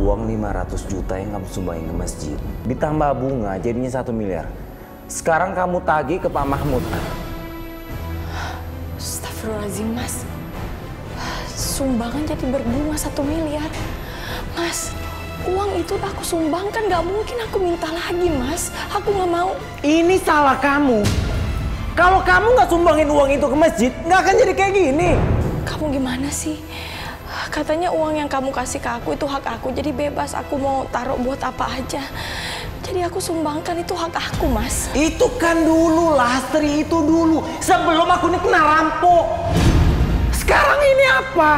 uang 500 juta yang kamu sumbangin ke masjid. Ditambah bunga jadinya 1 miliar. Sekarang kamu tagih ke Pak Mahmud. Astagfirullahaladzim, Mas. Sumbangan jadi berbunga 1 miliar. Mas, uang itu aku sumbangkan, gak mungkin aku minta lagi, Mas. Aku gak mau. Ini salah kamu. Kalau kamu nggak sumbangin uang itu ke masjid, nggak akan jadi kayak gini. Kamu gimana sih? Katanya uang yang kamu kasih ke aku itu hak aku, jadi bebas. Aku mau taruh buat apa aja. Jadi aku sumbangkan, itu hak aku, Mas. Itu kan dulu, Lastri, itu dulu. Sebelum aku ini kena rampok. Sekarang ini apa?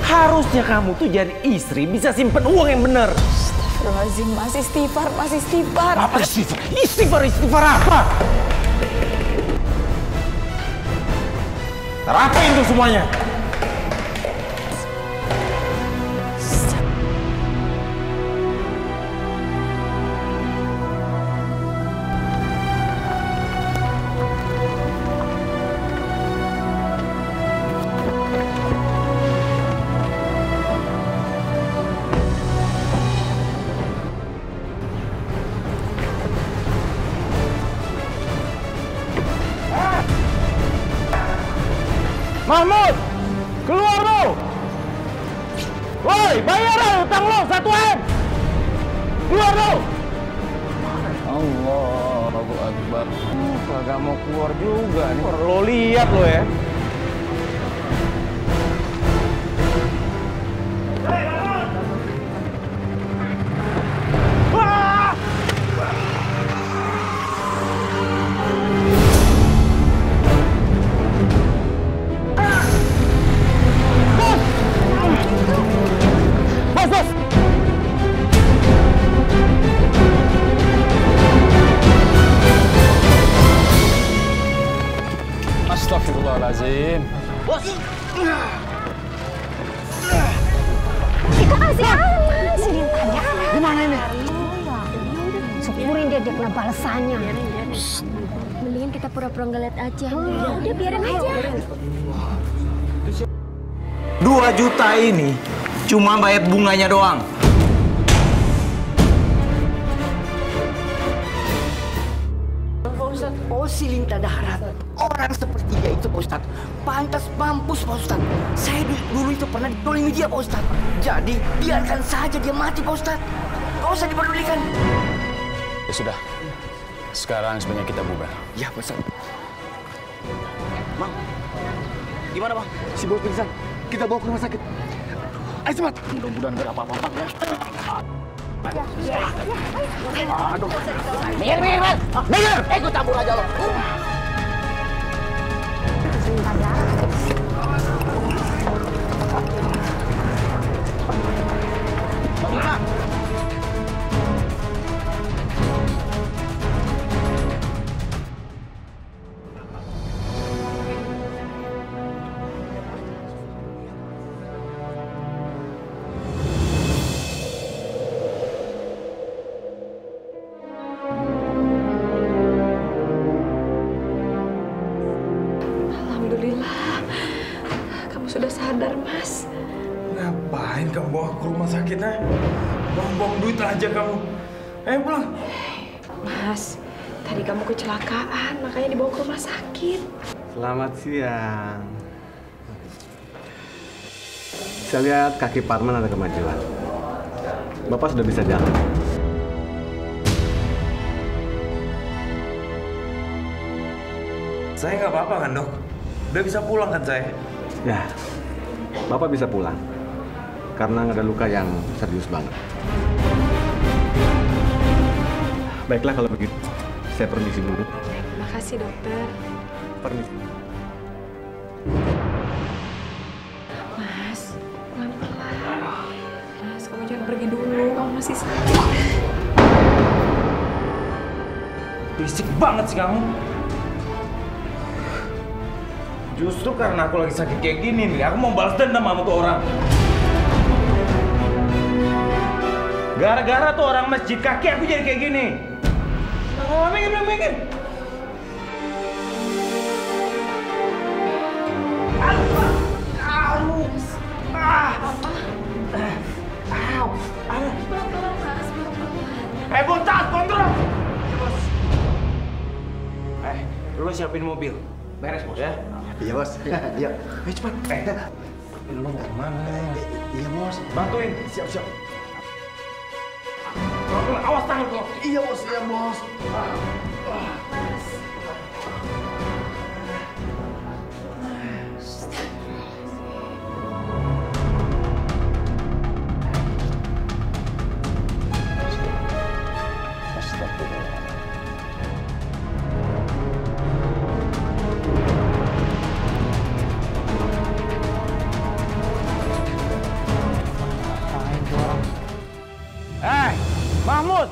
Harusnya kamu tuh jadi istri bisa simpen uang yang bener. Astagfirullahaladzim, Mas. Istighfar, Mas. Istighfar. Apa istighfar? Istighfar apa? Apa itu semuanya? Mahmud, keluar lo! Woi, bayar lah utang lo 1 M! Keluar lo! Allahu Akbar. Kagak mau keluar juga nih. Lo lihat lo ya. Astagfirullahaladzim. Bos! Itu kasih aman, si Lintanya. Gimana ini? Syukurin dia kena balasannya. Mendingan kita pura-pura nggak lihat aja. Udah biarin aja. 2 juta ini cuma bayar bunganya doang. Oh, si Linta Daharat. Orang seperti dia itu, Pak Ustadz, pantas mampus, Pak Ustadz. Saya dulu itu pernah ditolongi dia, Pak Ustadz. Jadi, biarkan saja dia mati, Pak Ustadz. Nggak usah dipedulikan. Ya sudah, sekarang sebenarnya kita bubar. Ya, Pak Ustadz. Bang, gimana, Bang? Si bos pingsan. Kita bawa ke rumah sakit. Ayo cepat. Mudah-mudahan nggak apa-apa ya. Aduh. Minggir! Ikut campur aja lo. Alhamdulillah, kamu sudah sadar, Mas. Ngapain kamu bawa ke rumah sakitnya? Buang-buang duit aja kamu. Ayo pulang. Mas, tadi kamu kecelakaan, makanya dibawa ke rumah sakit. Selamat siang. Saya lihat kaki Parman ada kemajuan. Bapak sudah bisa jalan. Saya nggak apa-apa kan, Dok? Udah bisa pulang kan saya? Ya, Bapak bisa pulang. Karena nggak ada luka yang serius banget. Baiklah kalau begitu. Saya permisi dulu. Makasih, dokter. Permisi. Mas, pelan-pelan. Mas, kamu jangan pergi dulu. Kamu masih sakit. Berisik banget sih kamu. Justru karena aku lagi sakit kayak gini nih, aku mau balas dendam sama tuh orang. Gara-gara tuh orang masjid kaki aku jadi kayak gini. Oh, minggir. Aduh. siapin mobil. Beres, Bos. Ya? Iya, Bos. Iya. Ayo cepat. Lu mau kemana? Iya, Bos. Bantuin. Siap. Awas tangan kau. Iya, Bos. Iya, Bos. Mahmud!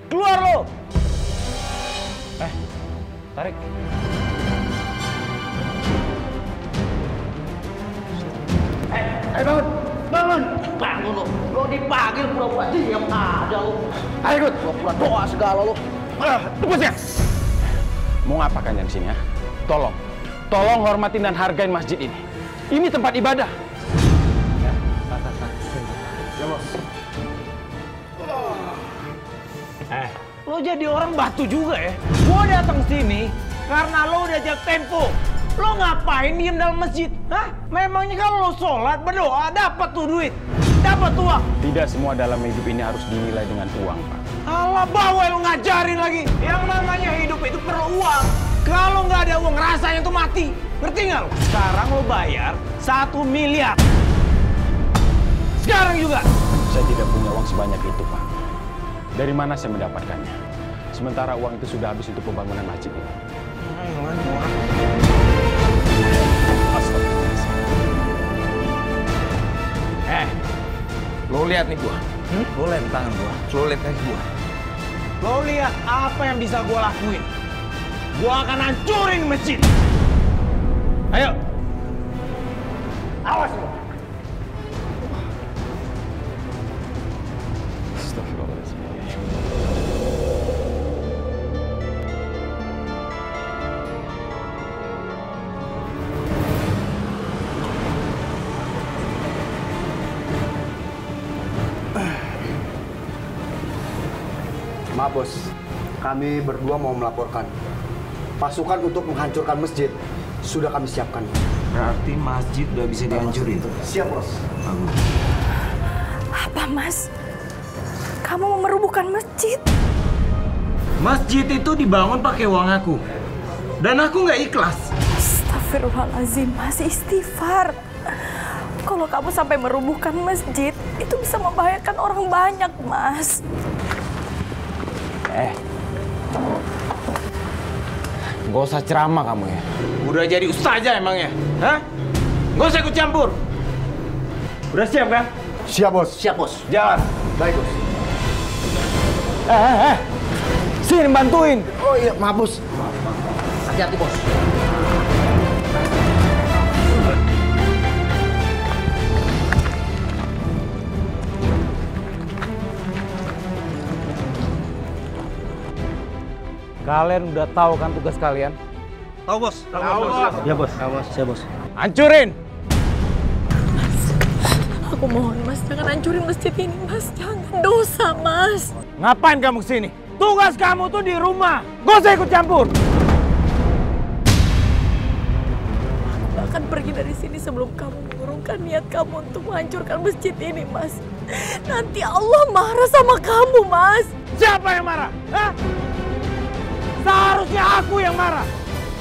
Keluar lo! Tarik. Bangun! Bangun lo! Lo dipanggil pura-pura diam aja lo. Ayo ikut! Pura-pura doa segala lo. Tunggu ya. Mau ngapakan yang sini ya? Tolong hormatin dan hargain masjid ini. Ini tempat ibadah. Ya, Bos. Lo jadi orang batu juga ya? Gua datang sini karena lo udah ajak tempo. Lo ngapain diem dalam masjid? Hah? Memangnya kalau lo sholat, berdoa, dapat tuh duit? Dapat uang? Tidak semua dalam hidup ini harus dinilai dengan uang, Pak. Alah bawel lo ngajarin lagi. Yang namanya hidup itu perlu uang. Kalau nggak ada uang, rasanya tuh mati. Ngerti nggak lo? Sekarang lo bayar 1 miliar. Sekarang juga. Saya tidak punya uang sebanyak itu, Pak. Dari mana saya mendapatkannya? Sementara uang itu sudah habis untuk pembangunan masjid ini. Lo lihat nih gua. Lo lem tangan gua. Lo lihat kaki gua. Lo lihat apa yang bisa gua lakuin. Gua akan hancurin masjid. Ayo. Awas lo. Maaf, Bos. Kami berdua mau melaporkan. Pasukan untuk menghancurkan masjid sudah kami siapkan. Berarti masjid udah bisa dihancurin. Siap, Bos. Apa, Mas? Kamu mau merubuhkan masjid? Masjid itu dibangun pakai uang aku. Dan aku nggak ikhlas. Astagfirullahaladzim, Mas, istighfar. Kalau kamu sampai merubuhkan masjid, itu bisa membahayakan orang banyak, Mas. Gak usah ceramah kamu ya. Udah jadi ustazah emangnya? Hah? Gak usah ikut campur. Udah siap kan? Siap, Bos. Siap, Bos. Jalan. Baik, Bos. Sini bantuin. Oh iya, maaf, Bos. Hati-hati, Bos. Kalian udah tahu kan tugas kalian? Tahu, Bos. Tahu, Bos. Ya, Bos. Siap, Bos. Hancurin. Aku mohon, Mas, jangan hancurin masjid ini, Mas. Jangan, dosa, Mas. Ngapain kamu kesini? Tugas kamu tuh di rumah. Gak usah ikut campur. Aku akan pergi dari sini sebelum kamu mengurungkan niat kamu untuk menghancurkan masjid ini, Mas. Nanti Allah marah sama kamu, Mas. Siapa yang marah? Hah? Seharusnya aku yang marah.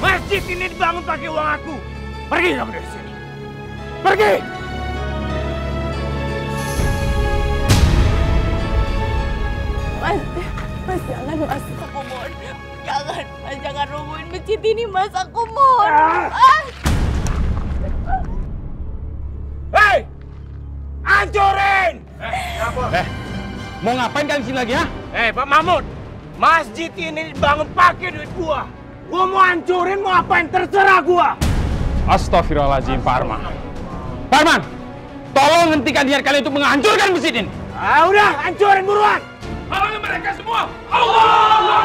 Masjid ini dibangun pakai uang aku. Pergi kamu dari sini. Pergi! Mas, jangan, Mas. Aku mohon. Jangan, Mas. Jangan rubuhin masjid ini, Mas. Aku mohon. Hei! Hancurin! Mau ngapain kalian sini lagi ya? Pak Mahmud, masjid ini dibangun pakai duit gua. Gua mau hancurin, mau apain, terserah gua. Astagfirullahaladzim, Pak Arman. Pak Arman, tolong hentikan niat kalian untuk menghancurkan masjid ini. Udah, hancurin buruan. Halangi mereka semua. Allah! Allah!